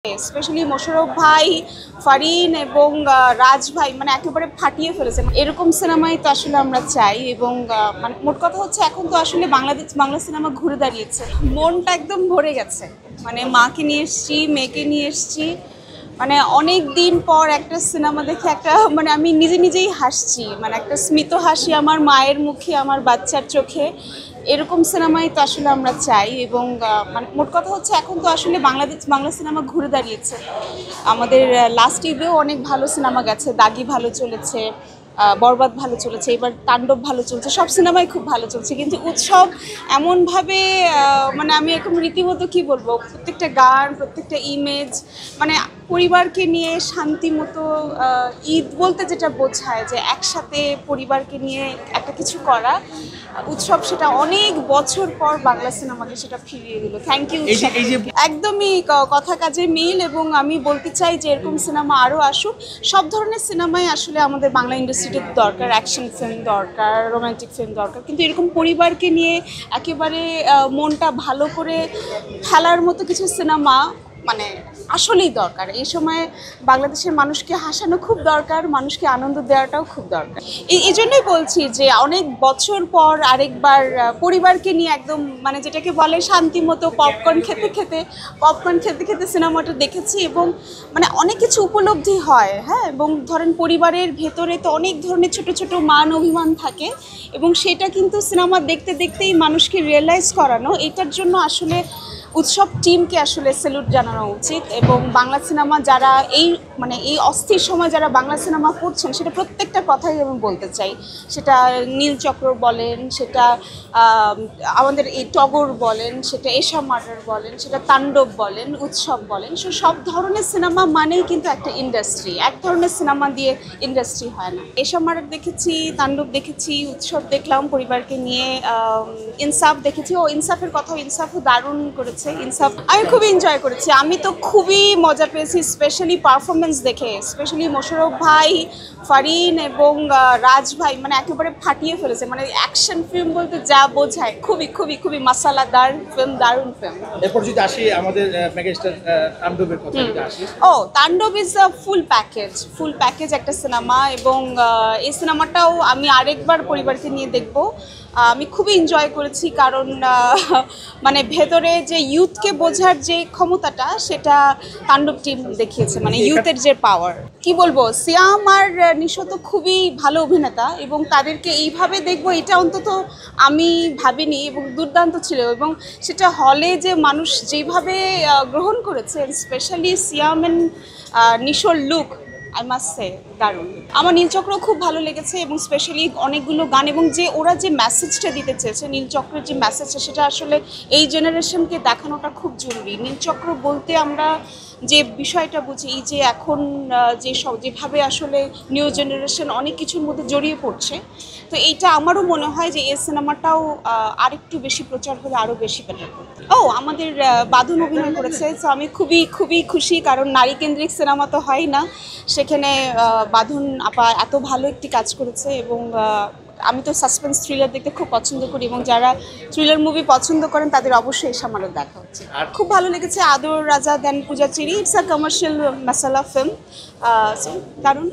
Specially Mosharraf ভাই, ফারিন এবং রাজ ভাই মানে একেবারে ফাটিয়ে ফেলেছে। এরকম সিনেমাই তো আসলে আমরা চাই এবং মানে মোট কথা হচ্ছে এখন তো আসলে বাংলা সিনেমা ঘুরে দাঁড়িয়েছে, মনটা একদম ভরে গেছে। মানে মাকে নিয়ে এসেছি, মেয়েকে নিয়ে এসেছি, মানে অনেক দিন পর একটা সিনেমা দেখে একটা মানে আমি নিজেই হাসছি, মানে একটা স্মিত হাসি আমার মায়ের মুখে, আমার বাচ্চার চোখে। এরকম সিনেমাই তো আসলে আমরা চাই এবং মানে মোট কথা হচ্ছে এখন তো আসলে বাংলা সিনেমা ঘুরে দাঁড়িয়েছে। আমাদের লাস্ট ঈদেও অনেক ভালো সিনেমা গেছে, দাগি ভালো চলেছে, বরবাদ ভালো চলেছে, এবার তাণ্ডব ভালো চলছে, সব সিনেমাই খুব ভালো চলছে। কিন্তু উৎসব এমনভাবে মানে আমি এরকম রীতিমতো কী বলবো, প্রত্যেকটা গান, প্রত্যেকটা ইমেজ, মানে পরিবারকে নিয়ে শান্তি মতো ঈদ বলতে যেটা বোঝায় যে একসাথে পরিবারকে নিয়ে একটা কিছু করা, উৎসব সেটা অনেক বছর পর বাংলা সিনেমাকে সেটা ফিরিয়ে দিল। Thank you. একদমই কথা কাজে মিল এবং আমি বলতে চাই যে এরকম সিনেমা আরও আসুক। সব ধরনের সিনেমাই আসলে আমাদের বাংলা ইন্ডাস্ট্রিতে দরকার, অ্যাকশন ফিল্ম দরকার, রোমান্টিক ফিল্ম দরকার, কিন্তু এরকম পরিবারকে নিয়ে একেবারে মনটা ভালো করে ফেলার মতো কিছু সিনেমা মানে আসলেই দরকার। এই সময় বাংলাদেশের মানুষকে হাসানো খুব দরকার, মানুষকে আনন্দ দেওয়াটাও খুব দরকার। এই জন্যই বলছি যে অনেক বছর পর আরেকবার পরিবারকে নিয়ে একদম মানে যেটাকে বলে শান্তি মতো পপকর্ন খেতে খেতে সিনেমাটা দেখেছি এবং মানে অনেক কিছু উপলব্ধি হয়। হ্যাঁ, এবং ধরেন পরিবারের ভেতরে তো অনেক ধরনের ছোট ছোট মান অভিমান থাকে এবং সেটা কিন্তু সিনেমা দেখতে দেখতেই মানুষকে রিয়েলাইজ করানো, এটার জন্য আসলে উৎসব টিমকে আসলে স্যালুট জানানো উচিত। এবং বাংলা সিনেমা যারা এই অস্থির সময় যারা বাংলা সিনেমা করছেন, সেটা প্রত্যেকটা কথাই আমি বলতে চাই। সেটা নীলচক্র বলেন, সেটা আমাদের এই টগর বলেন, সেটা এশা মার্ডার বলেন, সেটা তাণ্ডব বলেন, উৎসব বলেন, সব ধরনের সিনেমা মানেই কিন্তু একটা ইন্ডাস্ট্রি। এক ধরনের সিনেমা দিয়ে ইন্ডাস্ট্রি হয় না। এশা মার্ডার দেখেছি, তাণ্ডব দেখেছি, উৎসব দেখলাম পরিবারকে নিয়ে, ইনসাফ দেখেছি। ইনসাফের কথাও, ইনসাফও দারুণ করেছে। ইনসাফ আমি খুবই এনজয় করেছি, আমি তো খুবই মজা পেয়েছি স্পেশালি পারফরমেন্স দেখে। স্পেশালি মোশাররফ ভাই, ফারিন এবং রাজ ভাই মানে একেবারে ফাটিয়ে ফেলেছে। মানে অ্যাকশন ফিল্ম বলতে যা বোঝায়, খুবই খুবই খুবই মশালাদার ফিল্ম, দারুণ ফিল্ম। এরপর যদি আসি আমাদের মেগাস্টার তাণ্ডবের কথা যদি আসি, তাণ্ডব ইজ আ ফুল প্যাকেজ একটা সিনেমা এবং এই সিনেমাটাও আমি আরেকবার পরিবারকে নিয়ে দেখব। আমি খুবই এনজয় করেছি কারণ মানে ভেতরে যে ইউথকে বোঝার যে ক্ষমতাটা, সেটা তাণ্ডব টিম দেখিয়েছে। মানে ইউথের যে পাওয়ার, কি বলবো, সিয়াম আর নিশো তো খুবই ভালো অভিনেতা এবং তাদেরকে এইভাবে দেখবো এটা অন্তত আমি ভাবিনি এবং দুর্দান্ত ছিল। এবং সেটা হলে যে মানুষ যেভাবে গ্রহণ করেছে, স্পেশালি সিয়াম অ্যান্ড নিশোর লুক, আই মাস্ট সে দারুণ। আমার নীলচক্র খুব ভালো লেগেছে এবং স্পেশালি অনেকগুলো গান এবং যে ওরা যে মেসেজটা দিতে চেয়েছে, নীলচক্রের যে মেসেজটা, সেটা আসলে এই জেনারেশনকে দেখানোটা খুব জরুরি। নীলচক্র বলতে আমরা যে বিষয়টা বুঝি, এই যে এখন যেভাবে আসলে নিউ জেনারেশন অনেক কিছুর মধ্যে জড়িয়ে পড়ছে, তো এইটা আমারও মনে হয় যে এই সিনেমাটাও আরেকটু বেশি প্রচার হলে আরও বেশি বেটার করতে। আমাদের বাঁধন অভিনয় করেছে, তো আমি খুবই খুবই খুশি কারণ নারীকেন্দ্রিক সিনেমা তো হয় না, সেখানে বাঁধন আপা এত ভালো একটি কাজ করেছে। এবং আমি তো সাসপেন্স থ্রিলার দেখতে খুব পছন্দ করি এবং যারা থ্রিলার মুভি পছন্দ করেন তাদের অবশ্যই এসে আমারও দেখা হচ্ছে। আর খুব ভালো লেগেছে আদর রাজা দেন পূজা চিরি। ইটস আ কমার্শিয়াল মাসালা ফিল্ম, দারুণ।